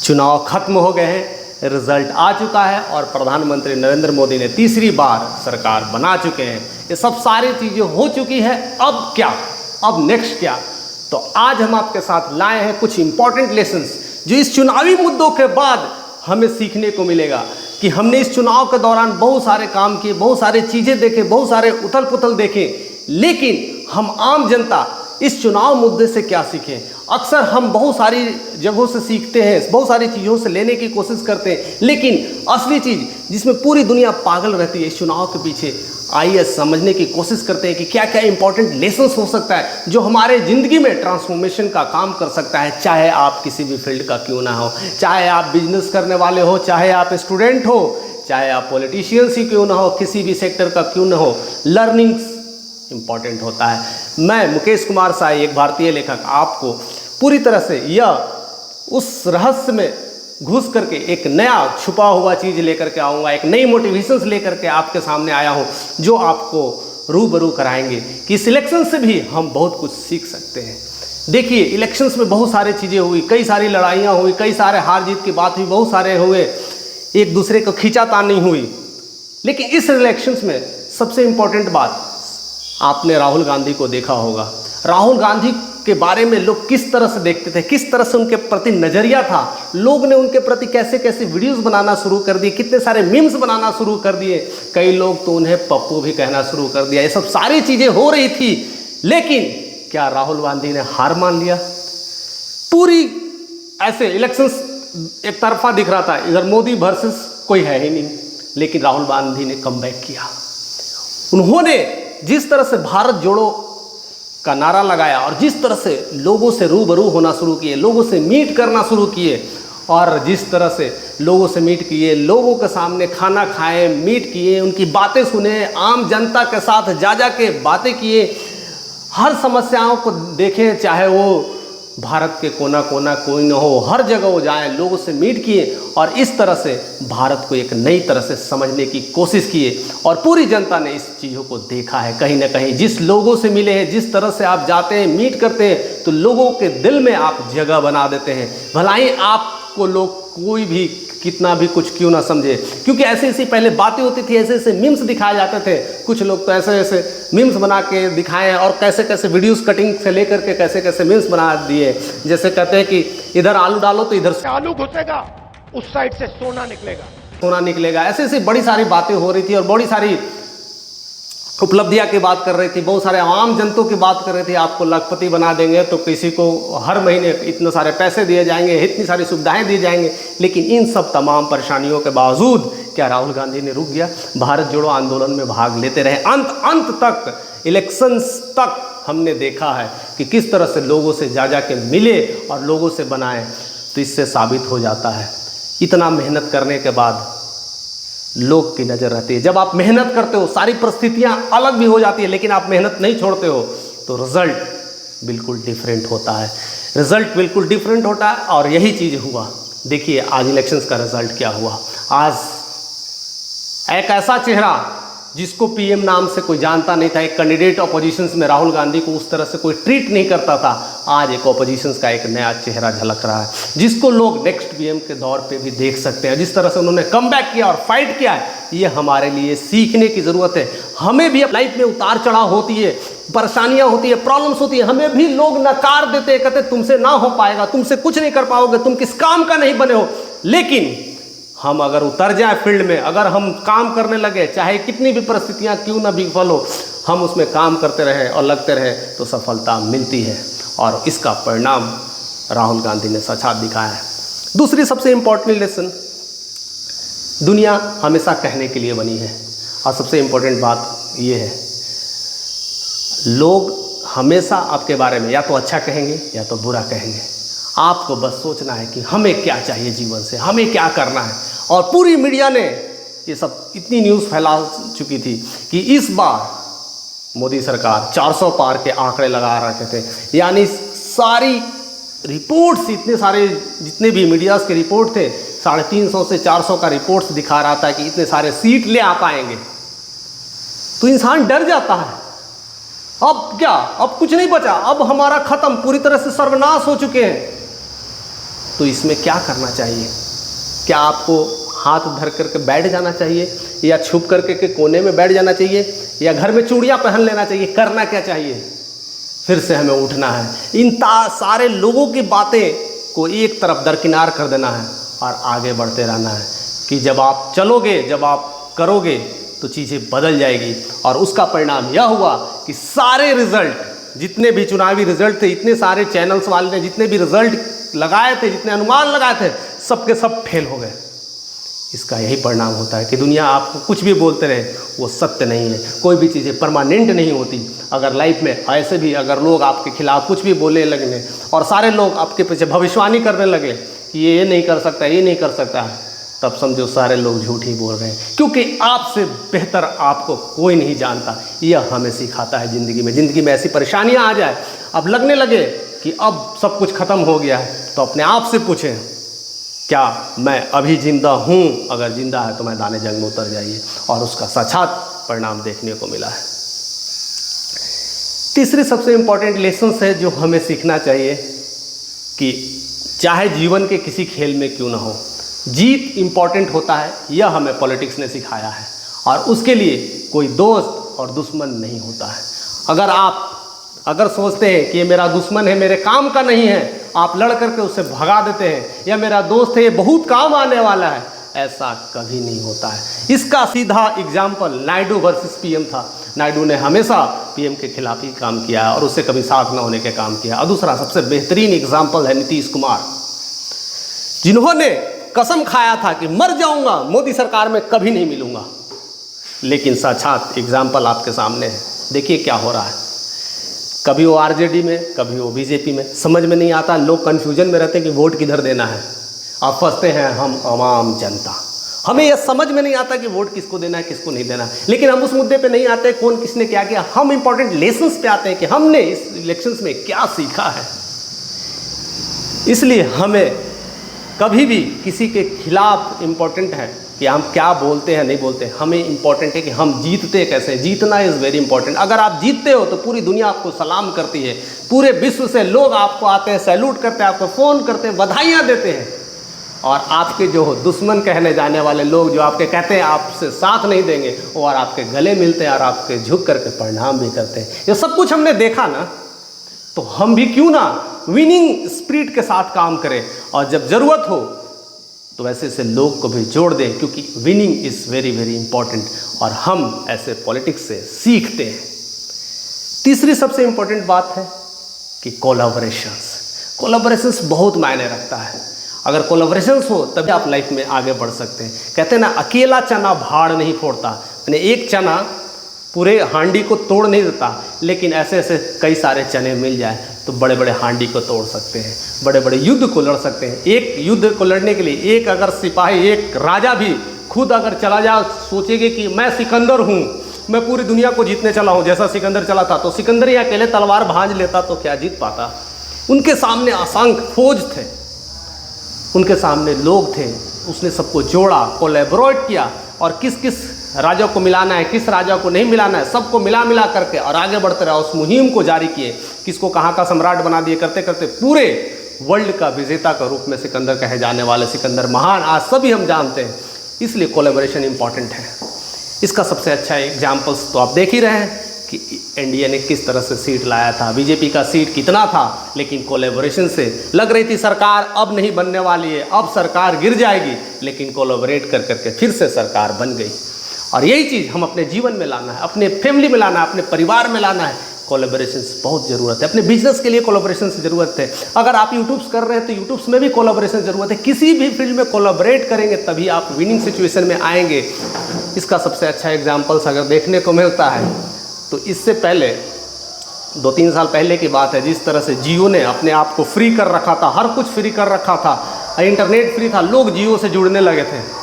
चुनाव खत्म हो गए हैं, रिजल्ट आ चुका है और प्रधानमंत्री नरेंद्र मोदी ने तीसरी बार सरकार बना चुके हैं। ये सब सारी चीज़ें हो चुकी है। अब क्या, अब नेक्स्ट क्या? तो आज हम आपके साथ लाए हैं कुछ इंपॉर्टेंट लेसन्स जो इस चुनावी मुद्दों के बाद हमें सीखने को मिलेगा कि हमने इस चुनाव के दौरान बहुत सारे काम किए, बहुत सारे चीज़ें देखे, बहुत सारे उथल पुथल देखे, लेकिन हम आम जनता इस चुनाव मुद्दे से क्या सीखें? अक्सर हम बहुत सारी जगहों से सीखते हैं, बहुत सारी चीज़ों से लेने की कोशिश करते हैं, लेकिन असली चीज़ जिसमें पूरी दुनिया पागल रहती है इस चुनाव के पीछे, आइए समझने की कोशिश करते हैं कि क्या क्या इंपॉर्टेंट लेसन्स हो सकता है जो हमारे ज़िंदगी में ट्रांसफॉर्मेशन का काम कर सकता है। चाहे आप किसी भी फील्ड का क्यों ना हो, चाहे आप बिजनेस करने वाले हो, चाहे आप स्टूडेंट हो, चाहे आप पॉलिटिशियंस ही क्यों ना हो, किसी भी सेक्टर का क्यों ना हो, लर्निंग्स इंपॉर्टेंट होता है। मैं मुकेश कुमार साई, एक भारतीय लेखक, आपको पूरी तरह से यह उस रहस्य में घुस करके एक नया छुपा हुआ चीज़ लेकर के आऊँगा, एक नई मोटिवेशंस लेकर के आपके सामने आया हूँ जो आपको रूबरू कराएंगे कि इस इलेक्शन से भी हम बहुत कुछ सीख सकते हैं। देखिए, इलेक्शंस में बहुत सारी चीज़ें हुई, कई सारी लड़ाइयाँ हुई, कई सारे हार जीत की बात हुई, बहुत सारे हुए, एक दूसरे को खींचातानी हुई, लेकिन इस इलेक्शंस में सबसे इम्पोर्टेंट बात, आपने राहुल गांधी को देखा होगा। राहुल गांधी के बारे में लोग किस तरह से देखते थे, किस तरह से उनके प्रति नज़रिया था, लोग ने उनके प्रति कैसे कैसे वीडियोस बनाना शुरू कर दिए, कितने सारे मीम्स बनाना शुरू कर दिए, कई लोग तो उन्हें पप्पू भी कहना शुरू कर दिया। ये सब सारी चीज़ें हो रही थी, लेकिन क्या राहुल गांधी ने हार मान लिया? पूरी ऐसे इलेक्शंस एक तरफा दिख रहा था, इधर मोदी वर्सेस कोई है ही नहीं, लेकिन राहुल गांधी ने कमबैक किया। उन्होंने जिस तरह से भारत जोड़ो का नारा लगाया और जिस तरह से लोगों से रूबरू होना शुरू किए, लोगों से मीट करना शुरू किए, और जिस तरह से लोगों से मीट किए, लोगों के सामने खाना खाए, मीट किए, उनकी बातें सुने, आम जनता के साथ जा के बातें किए, हर समस्याओं को देखें, चाहे वो भारत के कोना कोना कोई न हो, हर जगह वो जाएं, लोगों से मीट किए और इस तरह से भारत को एक नई तरह से समझने की कोशिश किए। और पूरी जनता ने इस चीज़ों को देखा है कहीं ना कहीं, जिस लोगों से मिले हैं, जिस तरह से आप जाते हैं, मीट करते हैं, तो लोगों के दिल में आप जगह बना देते हैं, भला ही आपको लोग कोई भी कितना भी कुछ क्यों ना समझे, क्योंकि ऐसे ऐसी पहले बातें होती थी, ऐसे ऐसे मीम्स दिखाए जाते थे। कुछ लोग तो ऐसे ऐसे मीम्स बना के दिखाएं और कैसे कैसे वीडियोस कटिंग से लेकर के कैसे कैसे मीम्स बना दिए, जैसे कहते हैं कि इधर आलू डालो तो इधर आलू घुसेगा, उस साइड से सोना निकलेगा, सोना निकलेगा। ऐसे ऐसी बड़ी सारी बातें हो रही थी और बड़ी सारी उपलब्धियां की बात कर रही थी, बहुत सारे आम जनता की बात कर रही थी। आपको लखपति बना देंगे तो किसी को हर महीने इतने सारे पैसे दिए जाएंगे, इतनी सारी सुविधाएं दी जाएंगे, लेकिन इन सब तमाम परेशानियों के बावजूद क्या राहुल गांधी ने रुक गया? भारत जोड़ो आंदोलन में भाग लेते रहे, अंत तक, इलेक्शंस तक हमने देखा है कि किस तरह से लोगों से जा के मिले और लोगों से बनाए। तो इससे साबित हो जाता है इतना मेहनत करने के बाद लोग की नज़र रहती है। जब आप मेहनत करते हो, सारी परिस्थितियां अलग भी हो जाती है, लेकिन आप मेहनत नहीं छोड़ते हो, तो रिजल्ट बिल्कुल डिफरेंट होता है। रिजल्ट बिल्कुल डिफरेंट होता है और यही चीज़ हुआ। देखिए आज इलेक्शंस का रिजल्ट क्या हुआ। आज एक ऐसा चेहरा जिसको पीएम नाम से कोई जानता नहीं था, एक कैंडिडेट ऑपोजिशंस में राहुल गांधी को उस तरह से कोई ट्रीट नहीं करता था, आज एक ऑपोजिशंस का एक नया चेहरा झलक रहा है, जिसको लोग नेक्स्ट पीएम के दौर पे भी देख सकते हैं। जिस तरह से उन्होंने कमबैक किया और फाइट किया है, ये हमारे लिए सीखने की ज़रूरत है। हमें भी लाइफ में उतार चढ़ाव होती है, परेशानियां होती है, प्रॉब्लम्स होती है, हमें भी लोग नकार देते हैं, कहते तुमसे ना हो पाएगा, तुमसे कुछ नहीं कर पाओगे, तुम किस काम का नहीं बने हो। लेकिन हम अगर उतर जाए फील्ड में, अगर हम काम करने लगे, चाहे कितनी भी परिस्थितियां क्यों ना विफल हो, हम उसमें काम करते रहें और लगते रहें, तो सफलता मिलती है। और इसका परिणाम राहुल गांधी ने साक्षात दिखाया है। दूसरी सबसे इम्पोर्टेंट लेसन, दुनिया हमेशा कहने के लिए बनी है और सबसे इम्पोर्टेंट बात ये है, लोग हमेशा आपके बारे में या तो अच्छा कहेंगे या तो बुरा कहेंगे। आपको बस सोचना है कि हमें क्या चाहिए जीवन से, हमें क्या करना है। और पूरी मीडिया ने ये सब इतनी न्यूज़ फैला चुकी थी कि इस बार मोदी सरकार 400 पार के आंकड़े लगा रखे थे, यानी सारी रिपोर्ट्स, इतने सारे जितने भी मीडियाज़ के रिपोर्ट थे, 350 से 400 का रिपोर्ट्स दिखा रहा था कि इतने सारे सीट ले आ पाएंगे। तो इंसान डर जाता है, अब क्या, अब कुछ नहीं बचा, अब हमारा खत्म, पूरी तरह से सर्वनाश हो चुके हैं। तो इसमें क्या करना चाहिए? क्या आपको हाथ धर करके बैठ जाना चाहिए, या छुप करके के कोने में बैठ जाना चाहिए, या घर में चूड़ियाँ पहन लेना चाहिए? करना क्या चाहिए? फिर से हमें उठना है, इन सारे लोगों की बातें को एक तरफ दरकिनार कर देना है और आगे बढ़ते रहना है कि जब आप चलोगे, जब आप करोगे तो चीज़ें बदल जाएगी। और उसका परिणाम यह हुआ कि सारे रिजल्ट, जितने भी चुनावी रिजल्ट थे, इतने सारे चैनल्स वाले ने जितने भी रिजल्ट लगाए थे, जितने अनुमान लगाए थे, सबके सब फेल हो गए। इसका यही परिणाम होता है कि दुनिया आपको कुछ भी बोलते रहे, वो सत्य नहीं है। कोई भी चीज़ें परमानेंट नहीं होती। अगर लाइफ में ऐसे भी अगर लोग आपके खिलाफ कुछ भी बोलने लगने और सारे लोग आपके पीछे भविष्यवाणी करने लगे कि ये नहीं कर सकता, ये नहीं कर सकता, तब समझो सारे लोग झूठ ही बोल रहे हैं, क्योंकि आपसे बेहतर आपको कोई नहीं जानता। यह हमें सिखाता है ज़िंदगी में। ज़िंदगी में ऐसी परेशानियां आ जाए, अब लगने लगे कि अब सब कुछ ख़त्म हो गया है, तो अपने आप से पूछें, क्या मैं अभी जिंदा हूँ? अगर जिंदा है तो मैदान जंग में उतर जाइए। और उसका साक्षात परिणाम देखने को मिला है। तीसरी सबसे इम्पॉर्टेंट लेसन है जो हमें सीखना चाहिए कि चाहे जीवन के किसी खेल में क्यों ना हो, जीत इम्पॉर्टेंट होता है। यह हमें पॉलिटिक्स ने सिखाया है। और उसके लिए कोई दोस्त और दुश्मन नहीं होता है। अगर सोचते हैं कि ये मेरा दुश्मन है, मेरे काम का नहीं है, आप लड़ करके उससे भगा देते हैं, या मेरा दोस्त है, ये बहुत काम आने वाला है, ऐसा कभी नहीं होता है। इसका सीधा एग्जाम्पल नायडू वर्सेस पीएम था। नायडू ने हमेशा पीएम के खिलाफ ही काम किया और उससे कभी साथ न होने के काम किया। और दूसरा सबसे बेहतरीन एग्जाम्पल है नीतीश कुमार, जिन्होंने कसम खाया था कि मर जाऊंगा, मोदी सरकार में कभी नहीं मिलूंगा। लेकिन साक्षात एग्जाम्पल आपके सामने है। देखिए क्या हो रहा है। कभी वो आरजेडी में, कभी वो बीजेपी में, समझ में नहीं आता। लोग कन्फ्यूजन में रहते हैं कि वोट किधर देना है। आप फंसते हैं हम आवाम जनता। हमें यह समझ में नहीं आता कि वोट किसको देना है, किसको नहीं देना। लेकिन हम उस मुद्दे पे नहीं आते कौन किसने क्या किया। हम इंपॉर्टेंट लेसन्स पे आते हैं कि हमने इस इलेक्शंस में क्या सीखा है। इसलिए हमें कभी भी किसी के खिलाफ इम्पोर्टेंट है कि हम क्या बोलते हैं, नहीं बोलते। हमें इम्पॉर्टेंट है कि हम जीतते कैसे। जीतना इज़ वेरी इंपॉर्टेंट। अगर आप जीतते हो तो पूरी दुनिया आपको सलाम करती है, पूरे विश्व से लोग आपको आते हैं, सैल्यूट करते हैं, आपको फ़ोन करते हैं, बधाइयाँ देते हैं। और आपके जो दुश्मन कहने जाने वाले लोग जो आपके कहते हैं आपसे साथ नहीं देंगे, वो और आपके गले मिलते हैं और आपके झुक करके प्रणाम भी करते हैं। ये सब कुछ हमने देखा ना, तो हम भी क्यों ना विनिंग स्पिरिट के साथ काम करें और जब ज़रूरत हो तो ऐसे ऐसे लोग को भी जोड़ दें, क्योंकि winning is very very important और हम ऐसे पॉलिटिक्स से सीखते हैं। तीसरी सबसे इंपॉर्टेंट बात है कि कोलैबोरेशंस बहुत मायने रखता है। अगर कोलैबोरेशंस हो तभी आप लाइफ में आगे बढ़ सकते हैं। कहते हैं ना, अकेला चना भाड़ नहीं फोड़ता। यानी एक चना पूरे हांडी को तोड़ नहीं देता, लेकिन ऐसे ऐसे कई सारे चने मिल जाए तो बड़े बड़े हांडी को तोड़ सकते हैं, बड़े बड़े युद्ध को लड़ सकते हैं। एक युद्ध को लड़ने के लिए एक अगर सिपाही, एक राजा भी खुद अगर चला जाए, सोचेगा कि मैं सिकंदर हूँ, मैं पूरी दुनिया को जीतने चला हूँ, जैसा सिकंदर चला था, तो सिकंदर ही अकेले तलवार भांज लेता तो क्या जीत पाता। उनके सामने असंख्य फौज थे, उनके सामने लोग थे, उसने सबको जोड़ा, कोलैबोरेट किया और किस किस राजा को मिलाना है, किस राजा को नहीं मिलाना है, सबको मिला करके और आगे बढ़ते रहा। उस मुहिम को जारी किए, किसको कहाँ का सम्राट बना दिए, करते करते पूरे वर्ल्ड का विजेता का रूप में सिकंदर कहे जाने वाले सिकंदर महान आज सभी हम जानते हैं। इसलिए कोलैबोरेशन इंपॉर्टेंट है। इसका सबसे अच्छा एग्जाम्पल्स तो आप देख ही रहे हैं कि एनडीए ने किस तरह से सीट लाया था, बीजेपी का सीट कितना था, लेकिन कोलैबोरेशन से लग रही थी सरकार अब नहीं बनने वाली है, अब सरकार गिर जाएगी, लेकिन कोलैबोरेट कर करके फिर से सरकार बन गई। और यही चीज़ हम अपने जीवन में लाना है, अपने फैमिली में लाना है, अपने परिवार में लाना है। कोलैबोरेशन बहुत ज़रूरत है। अपने बिजनेस के लिए कोलैबोरेशन से ज़रूरत है। अगर आप यूट्यूब्स कर रहे हैं तो यूट्यूब्स में भी कोलैबोरेशन ज़रूरत है। किसी भी फील्ड में कोलैबोरेट करेंगे तभी आप विनिंग सिचुएशन में आएंगे। इसका सबसे अच्छा एग्जाम्पल्स अगर देखने को मिलता है तो इससे पहले 2-3 साल पहले की बात है, जिस तरह से जियो ने अपने आप को फ्री कर रखा था, हर कुछ फ्री कर रखा था, इंटरनेट फ्री था, लोग जियो से जुड़ने लगे थे,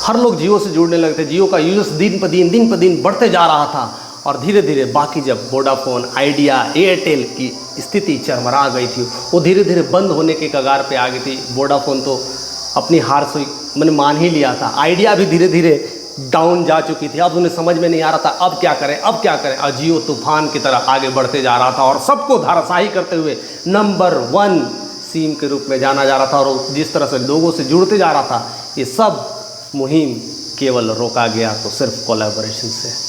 हर लोग जियो से जुड़ने लगे थे। जियो का यूजर्स दिन पर दिन बढ़ते जा रहा था और धीरे धीरे बाकी जब वोडाफोन, आइडिया, एयरटेल की स्थिति चरमरा गई थी, वो धीरे धीरे बंद होने के कगार पे आ गई थी। वोडाफोन तो अपनी हार से मैंने मान ही लिया था। आइडिया भी धीरे धीरे डाउन जा चुकी थी। अब उन्हें समझ में नहीं आ रहा था अब क्या करें, अब क्या करें। और जियो तूफान की तरह आगे बढ़ते जा रहा था और सबको धाराशाही करते हुए नंबर 1 सिम के रूप में जाना जा रहा था और जिस तरह से लोगों से जुड़ते जा रहा था, ये सब मुहिम केवल रोका गया तो सिर्फ कोलैबोरेशन से।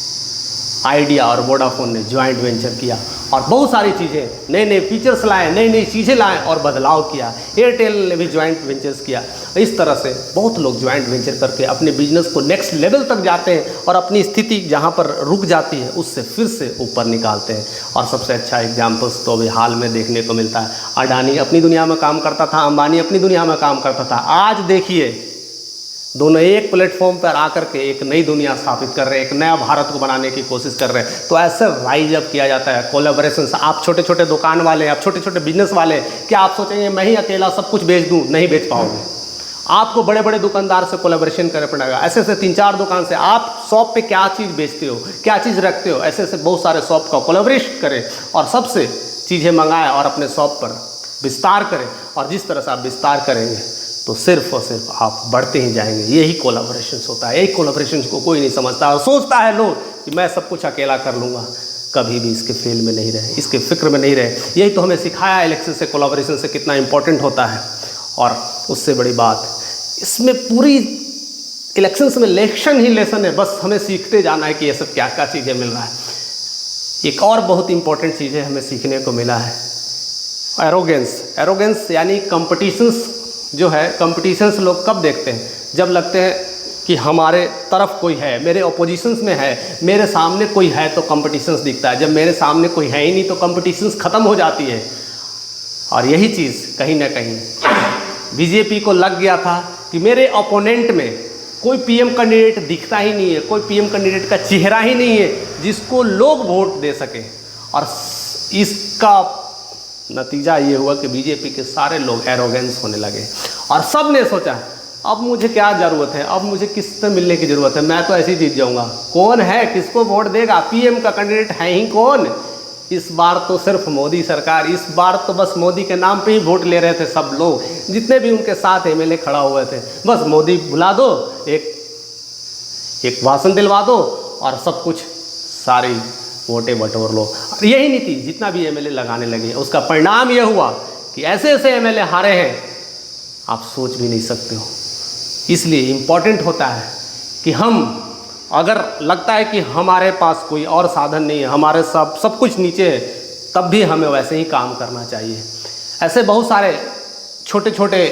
आइडिया और वोडाफोन ने ज्वाइंट वेंचर किया और बहुत सारी चीज़ें, नए नए फीचर्स लाए, नई नई चीज़ें लाए और बदलाव किया। एयरटेल ने भी ज्वाइंट वेंचर्स किया। इस तरह से बहुत लोग ज्वाइंट वेंचर करके अपने बिजनेस को नेक्स्ट लेवल तक जाते हैं और अपनी स्थिति जहां पर रुक जाती है उससे फिर से ऊपर निकालते हैं। और सबसे अच्छा एग्जाम्पल्स तो अभी हाल में देखने को मिलता है। अडानी अपनी दुनिया में काम करता था, अंबानी अपनी दुनिया में काम करता था। आज देखिए दोनों एक प्लेटफॉर्म पर आकर के एक नई दुनिया स्थापित कर रहे हैं, एक नया भारत को बनाने की कोशिश कर रहे हैं। तो ऐसे राइज अप किया जाता है कोलैबोरेशन। आप छोटे छोटे दुकान वाले, आप छोटे छोटे बिजनेस वाले, क्या आप सोचेंगे मैं ही अकेला सब कुछ बेच दूं? नहीं बेच पाओगे। आपको बड़े बड़े दुकानदार से कोलैबोरेशन करना पड़ेगा। ऐसे ऐसे 3-4 दुकान से आप शॉप पे क्या चीज़ बेचते हो, क्या चीज़ रखते हो, ऐसे ऐसे बहुत सारे शॉप का कोलैबोरेशन करें और सबसे चीज़ें मंगाएं और अपने शॉप पर विस्तार करें। और जिस तरह से आप विस्तार करेंगे तो सिर्फ और सिर्फ आप बढ़ते ही जाएंगे। यही कोलैबोरेशन होता है। यही कोलैबोरेशन को कोई नहीं समझता और सोचता है लोग कि मैं सब कुछ अकेला कर लूँगा। कभी भी इसके फेल में नहीं रहे, इसके फिक्र में नहीं रहे। यही तो हमें सिखाया इलेक्शन से, कोलैबोरेशन से कितना इंपॉर्टेंट होता है। और उससे बड़ी बात, इसमें पूरी इलेक्शंस में लेक्शन ही लेसन है। बस हमें सीखते जाना है कि ये सब क्या क्या चीज़ें मिल रहा है। एक और बहुत इंपॉर्टेंट चीज़ें हमें सीखने को मिला है, एरोगेंस यानी कंपटीशंस जो है। कंपटीशंस लोग कब देखते हैं? जब लगते हैं कि हमारे तरफ कोई है, मेरे ओपोजिशंस में है, मेरे सामने कोई है तो कंपटीशंस दिखता है। जब मेरे सामने कोई है ही नहीं तो कंपटीशंस ख़त्म हो जाती है। और यही चीज़ कहीं ना कहीं बीजेपी को लग गया था कि मेरे ओपोनेंट में कोई पीएम कैंडिडेट दिखता ही नहीं है, कोई पीएम कैंडिडेट का चेहरा ही नहीं है जिसको लोग वोट दे सकें। और इसका नतीजा ये हुआ कि बीजेपी के सारे लोग एरोगेंस होने लगे और सब ने सोचा अब मुझे क्या ज़रूरत है, अब मुझे किससे मिलने की ज़रूरत है, मैं तो ऐसे ही जीत जाऊंगा। कौन है, किसको वोट देगा, पीएम का कैंडिडेट है ही कौन? इस बार तो सिर्फ मोदी सरकार, इस बार तो बस मोदी के नाम पे ही वोट ले रहे थे सब लोग। जितने भी उनके साथ एमएलए खड़ा हुए थे, बस मोदी बुला दो, एक भाषण दिलवा दो और सब कुछ सारी वोटें बटोर लो। और यही नीति जितना भी एमएलए लगाने लगे, उसका परिणाम यह हुआ कि ऐसे ऐसे एमएलए हारे हैं आप सोच भी नहीं सकते हो। इसलिए इम्पॉर्टेंट होता है कि हम, अगर लगता है कि हमारे पास कोई और साधन नहीं है, हमारे सब कुछ नीचे है, तब भी हमें वैसे ही काम करना चाहिए। ऐसे बहुत सारे छोटे छोटे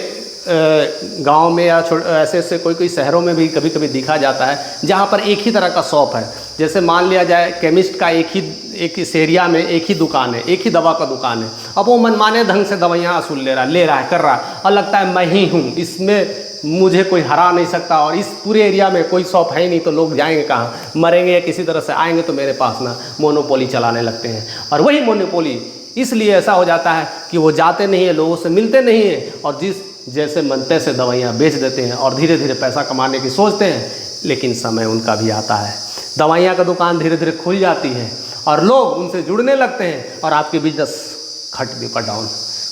गांव में या ऐसे ऐसे कोई शहरों में भी कभी कभी दिखा जाता है जहां पर एक ही तरह का शॉप है। जैसे मान लिया जाए केमिस्ट का एक इस एरिया में एक ही दुकान है, एक ही दवा का दुकान है। अब वो मनमाने ढंग से दवाइयाँ ले रहा है, कर रहा है और लगता है मैं ही हूँ, इसमें मुझे कोई हरा नहीं सकता और इस पूरे एरिया में कोई शॉप है ही नहीं, तो लोग जाएंगे कहाँ? मरेंगे या किसी तरह से आएंगे तो मेरे पास ना मोनोपोली चलाने लगते हैं। और वही मोनोपोली इसलिए ऐसा हो जाता है कि वो जाते नहीं है, लोगों से मिलते नहीं है और जैसे मनते से दवाइयाँ बेच देते हैं और धीरे धीरे पैसा कमाने की सोचते हैं। लेकिन समय उनका भी आता है, दवाइयाँ का दुकान धीरे धीरे खुल जाती है और लोग उनसे जुड़ने लगते हैं और आपके बिजनेस खट भी डाउन,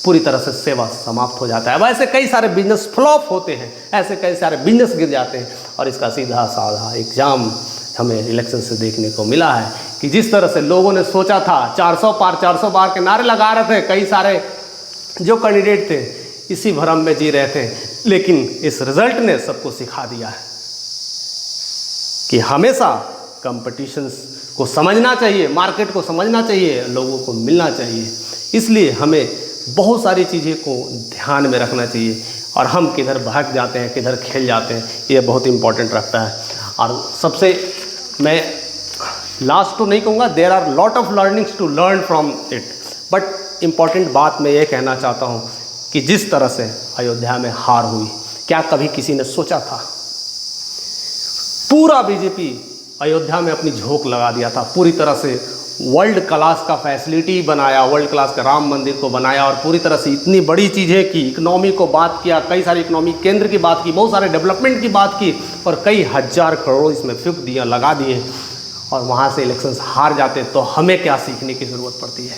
पूरी तरह से सेवा समाप्त हो जाता है। वैसे कई सारे बिजनेस फ्लॉप होते हैं, ऐसे कई सारे बिजनेस गिर जाते हैं। और इसका सीधा साधा एग्जाम हमें इलेक्शन से देखने को मिला है कि जिस तरह से लोगों ने सोचा था 400 पार के नारे लगा रहे थे, कई सारे जो कैंडिडेट थे इसी भ्रम में जी रहे थे। लेकिन इस रिजल्ट ने सबको सिखा दिया है कि हमेशा कंपटीशंस को समझना चाहिए, मार्केट को समझना चाहिए, लोगों को मिलना चाहिए। इसलिए हमें बहुत सारी चीज़ें को ध्यान में रखना चाहिए और हम किधर भाग जाते हैं, किधर खेल जाते हैं, ये बहुत इंपॉर्टेंट रखता है। और सबसे मैं लास्ट तो नहीं कहूँगा, there are lot of learnings to learn from it, but important बात मैं ये कहना चाहता हूँ कि जिस तरह से अयोध्या में हार हुई, क्या कभी किसी ने सोचा था? पूरा बीजेपी अयोध्या में अपनी झोंक लगा दिया था, पूरी तरह से वर्ल्ड क्लास का फैसिलिटी बनाया, वर्ल्ड क्लास का राम मंदिर को बनाया और पूरी तरह से इतनी बड़ी चीज़ें की, इकोनॉमी को बात किया, कई सारे इकोनॉमिक केंद्र की बात की, बहुत सारे डेवलपमेंट की बात की और कई हजार करोड़ इसमें फूंक दिया, लगा दिए और वहाँ से इलेक्शंस हार जाते। तो हमें क्या सीखने की ज़रूरत पड़ती है?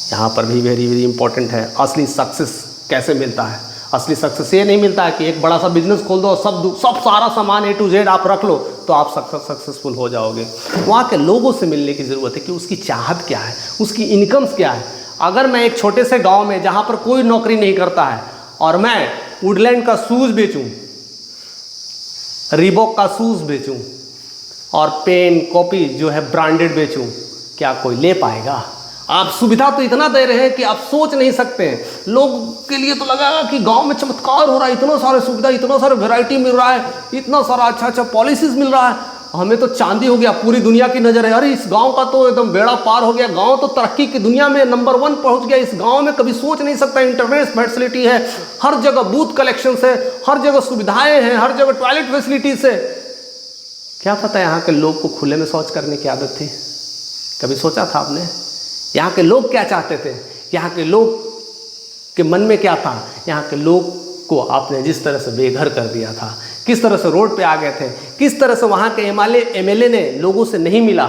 यहाँ पर भी वेरी वेरी इंपॉर्टेंट है, असली सक्सेस कैसे मिलता है? असली सक्सेस ये नहीं मिलता है कि एक बड़ा सा बिजनेस खोल दो, सब सारा सामान A to Z आप रख लो तो आप सक्सेसफुल हो जाओगे। वहाँ के लोगों से मिलने की ज़रूरत है कि उसकी चाहत क्या है, उसकी इनकम्स क्या है। अगर मैं एक छोटे से गांव में जहां पर कोई नौकरी नहीं करता है और मैं वुडलैंड का शूज़ बेचूं, रीबॉक का शूज़ बेचूं और पेन कॉपी जो है ब्रांडेड बेचूं, क्या कोई ले पाएगा? आप सुविधा तो इतना दे रहे हैं कि आप सोच नहीं सकते हैं। लोग के लिए तो लगा कि गांव में चमत्कार हो रहा है, इतना सारे सुविधा, इतना सारा वैरायटी मिल रहा है, इतना सारा अच्छा अच्छा पॉलिसीज मिल रहा है, हमें तो चांदी हो गया, पूरी दुनिया की नज़र है, अरे इस गांव का तो एकदम बेड़ा पार हो गया, गांव तो तरक्की की दुनिया में नंबर 1 पहुंच गया, इस गांव में कभी सोच नहीं सकता, इंटरनेट फैसिलिटी है, हर जगह बूथ कलेक्शन है, हर जगह सुविधाएं हैं, हर जगह टॉयलेट फैसिलिटीज है। क्या पता यहाँ के लोग को खुले में शौच करने की आदत थी? कभी सोचा था आपने? यहाँ के लोग क्या चाहते थे? यहाँ के लोग के मन में क्या था? यहाँ के लोग को आपने जिस तरह से बेघर कर दिया था, किस तरह से रोड पे आ गए थे, किस तरह से वहाँ के एमएलए ने लोगों से नहीं मिला,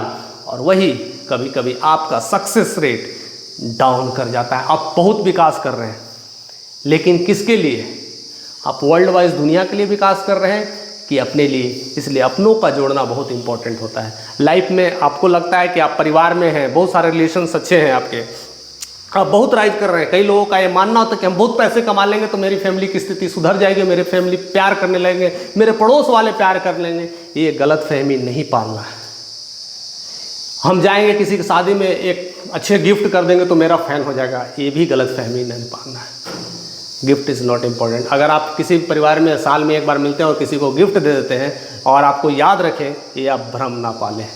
और वही कभी कभी आपका सक्सेस रेट डाउन कर जाता है। आप बहुत विकास कर रहे हैं, लेकिन किसके लिए? आप वर्ल्ड वाइज दुनिया के लिए विकास कर रहे हैं कि अपने लिए? इसलिए अपनों का जोड़ना बहुत इंपॉर्टेंट होता है लाइफ में। आपको लगता है कि आप परिवार में हैं, बहुत सारे रिलेशंस अच्छे हैं आपके, आप बहुत राइज कर रहे हैं। कई लोगों का ये मानना होता है कि हम बहुत पैसे कमा लेंगे तो मेरी फैमिली की स्थिति सुधर जाएगी, मेरे फैमिली प्यार करने लगेंगे, मेरे पड़ोस वाले प्यार कर लेंगे। ये गलत फहमी नहीं पालना है। हम जाएंगे किसी की शादी में, एक अच्छे गिफ्ट कर देंगे तो मेरा फैन हो जाएगा, ये भी गलत फहमी नहीं पालना है। Gift is not important. अगर आप किसी परिवार में साल में एक बार मिलते हैं और किसी को गिफ्ट दे देते हैं और आपको याद रखें, ये आप भ्रम ना पालें।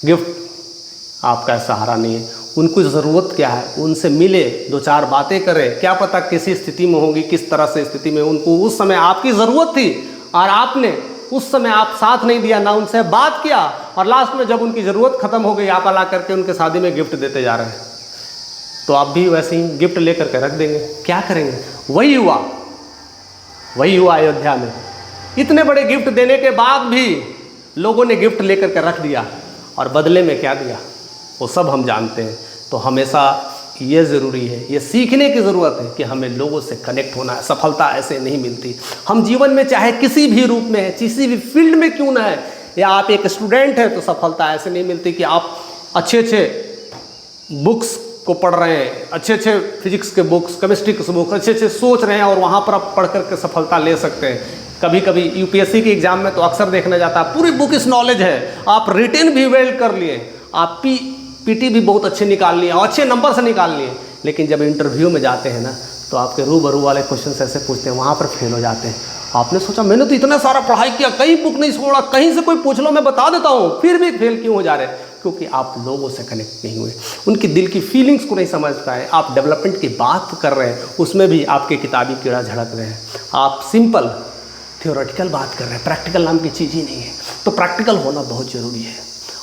गिफ्ट आपका सहारा नहीं है। उनको ज़रूरत क्या है, उनसे मिले, 2-4 बातें करें, क्या पता किसी स्थिति में होंगी, किस तरह से स्थिति में उनको उस समय आपकी ज़रूरत थी और आपने उस समय आप साथ नहीं दिया, ना उनसे बात किया, और लास्ट में जब उनकी ज़रूरत ख़त्म हो गई आप ला करके उनके शादी में गिफ्ट देते जा रहे हैं, तो आप भी वैसे ही गिफ्ट लेकर के रख देंगे। क्या करेंगे? वही हुआ अयोध्या में। इतने बड़े गिफ्ट देने के बाद भी लोगों ने गिफ्ट लेकर के रख दिया, और बदले में क्या दिया वो सब हम जानते हैं। तो हमेशा ये ज़रूरी है, ये सीखने की ज़रूरत है कि हमें लोगों से कनेक्ट होना है। सफलता ऐसे नहीं मिलती। हम जीवन में चाहे किसी भी रूप में है, किसी भी फील्ड में क्यों ना है, या आप एक स्टूडेंट हैं, तो सफलता ऐसे नहीं मिलती कि आप अच्छे बुक्स को पढ़ रहे हैं, अच्छे फिजिक्स के बुक्स, केमिस्ट्री के बुक्स अच्छे सोच रहे हैं और वहाँ पर आप पढ़ करके सफलता ले सकते हैं। कभी कभी यूपीएससी के एग्जाम में तो अक्सर देखना जाता है पूरी बुक इस नॉलेज है, आप रिटेन भी वेल कर लिए, आप पीटी भी बहुत अच्छे निकाल लिए, अच्छे नंबर से निकाल लिए, लेकिन जब इंटरव्यू में जाते हैं ना तो आपके रूबरू वाले क्वेश्चन ऐसे पूछते हैं, वहाँ पर फेल हो जाते हैं। आपने सोचा मैंने तो इतना सारा पढ़ाई किया, कहीं बुक नहीं छोड़ा, कहीं से कोई पूछ लो मैं बता देता हूँ, फिर भी फेल क्यों हो जा रहे हैं? क्योंकि आप लोगों से कनेक्ट नहीं हुए, उनकी दिल की फीलिंग्स को नहीं समझ पाए। आप डेवलपमेंट की बात कर रहे हैं, उसमें भी आपके किताबी कीड़ा झड़क रहे हैं। आप सिंपल थियोरेटिकल बात कर रहे हैं, प्रैक्टिकल नाम की चीज़ ही नहीं है। तो प्रैक्टिकल होना बहुत ज़रूरी है,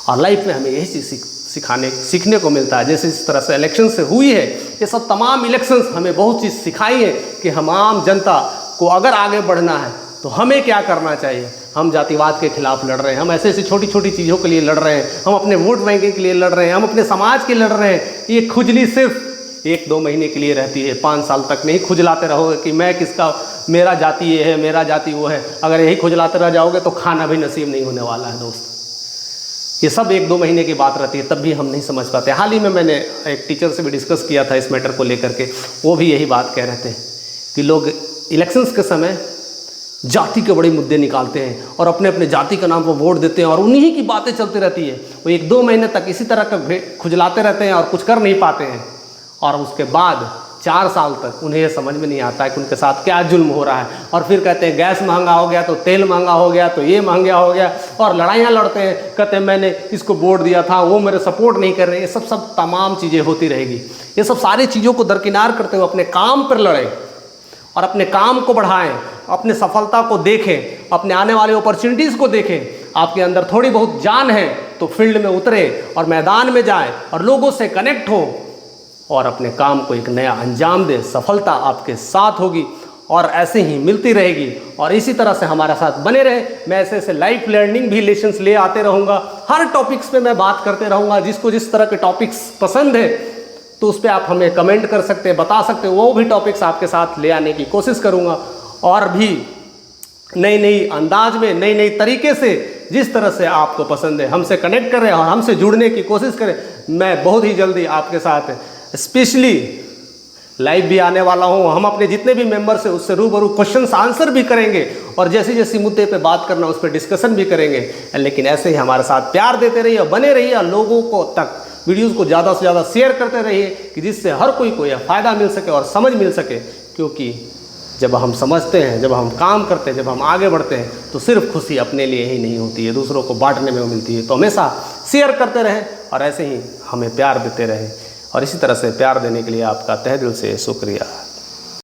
और लाइफ में हमें यही चीज़ सीखने को मिलता है। जैसे इस तरह से इलेक्शन से हुई है, ये सब तमाम इलेक्शंस हमें बहुत चीज़ सिखाई है कि हम आम जनता को अगर आगे बढ़ना है तो हमें क्या करना चाहिए। हम जातिवाद के खिलाफ लड़ रहे हैं, हम ऐसे छोटी छोटी चीज़ों के लिए लड़ रहे हैं, हम अपने वोट बैंकिंग के लिए लड़ रहे हैं, हम अपने समाज के लड़ रहे हैं। ये खुजली सिर्फ 1-2 महीने के लिए रहती है, 5 साल तक नहीं खुजलाते रहोगे कि मैं किसका, मेरा जाति ये है, मेरा जाति वो है। अगर यही खुजलाते रह जाओगे तो खाना भी नसीब नहीं होने वाला है दोस्त। ये सब 1-2 महीने की बात रहती है, तब भी हम नहीं समझ पाते। हाल ही में मैंने एक टीचर से भी डिस्कस किया था इस मैटर को लेकर के, वो भी यही बात कह रहे थे कि लोग इलेक्शंस के समय जाति के बड़े मुद्दे निकालते हैं और अपने अपने जाति के नाम पर वोट देते हैं, और उन्हीं की बातें चलती रहती है। वो 1-2 महीने तक इसी तरह का खुजलाते रहते हैं और कुछ कर नहीं पाते हैं, और उसके बाद 4 साल तक उन्हें यह समझ में नहीं आता है कि उनके साथ क्या जुल्म हो रहा है। और फिर कहते हैं गैस महंगा हो गया तो तेल महंगा हो गया तो ये महंगा हो गया, और लड़ाइयाँ लड़ते हैं, कहते हैं मैंने इसको वोट दिया था, वो मेरे सपोर्ट नहीं कर रहे। ये सब तमाम चीज़ें होती रहेगी। ये सब सारी चीज़ों को दरकिनार करते हुए अपने काम पर लड़ें और अपने काम को बढ़ाएं, अपने सफलता को देखें, अपने आने वाले अपॉर्चुनिटीज़ को देखें। आपके अंदर थोड़ी बहुत जान है तो फील्ड में उतरें और मैदान में जाएं और लोगों से कनेक्ट हो और अपने काम को एक नया अंजाम दें। सफलता आपके साथ होगी और ऐसे ही मिलती रहेगी, और इसी तरह से हमारे साथ बने रहे। मैं ऐसे लाइफ लर्निंग भी लेसन्स ले आते रहूँगा, हर टॉपिक्स पे मैं बात करते रहूँगा। जिसको जिस तरह के टॉपिक्स पसंद है तो उस पर आप हमें कमेंट कर सकते हैं, बता सकते हैं, वो भी टॉपिक्स आपके साथ ले आने की कोशिश करूँगा। और भी नई अंदाज में, नई तरीके से, जिस तरह से आपको पसंद है, हमसे कनेक्ट करें और हमसे जुड़ने की कोशिश करें। मैं बहुत ही जल्दी आपके साथ स्पेशली लाइव भी आने वाला हूँ। हम अपने जितने भी मेंबर्स हैं उससे रूबरू क्वेश्चंस आंसर भी करेंगे और जैसे जैसे मुद्दे पे बात करना उस पर डिस्कशन भी करेंगे। लेकिन ऐसे ही हमारे साथ प्यार देते रहिए और बने रहिए और लोगों को तक वीडियोस को ज़्यादा से ज़्यादा शेयर करते रहिए कि जिससे हर कोई को यह फ़ायदा मिल सके और समझ मिल सके। क्योंकि जब हम समझते हैं, जब हम काम करते हैं, जब हम आगे बढ़ते हैं तो सिर्फ खुशी अपने लिए ही नहीं होती है, दूसरों को बांटने में मिलती है। तो हमेशा शेयर करते रहें और ऐसे ही हमें प्यार देते रहें। और इसी तरह से प्यार देने के लिए आपका तहे दिल से शुक्रिया।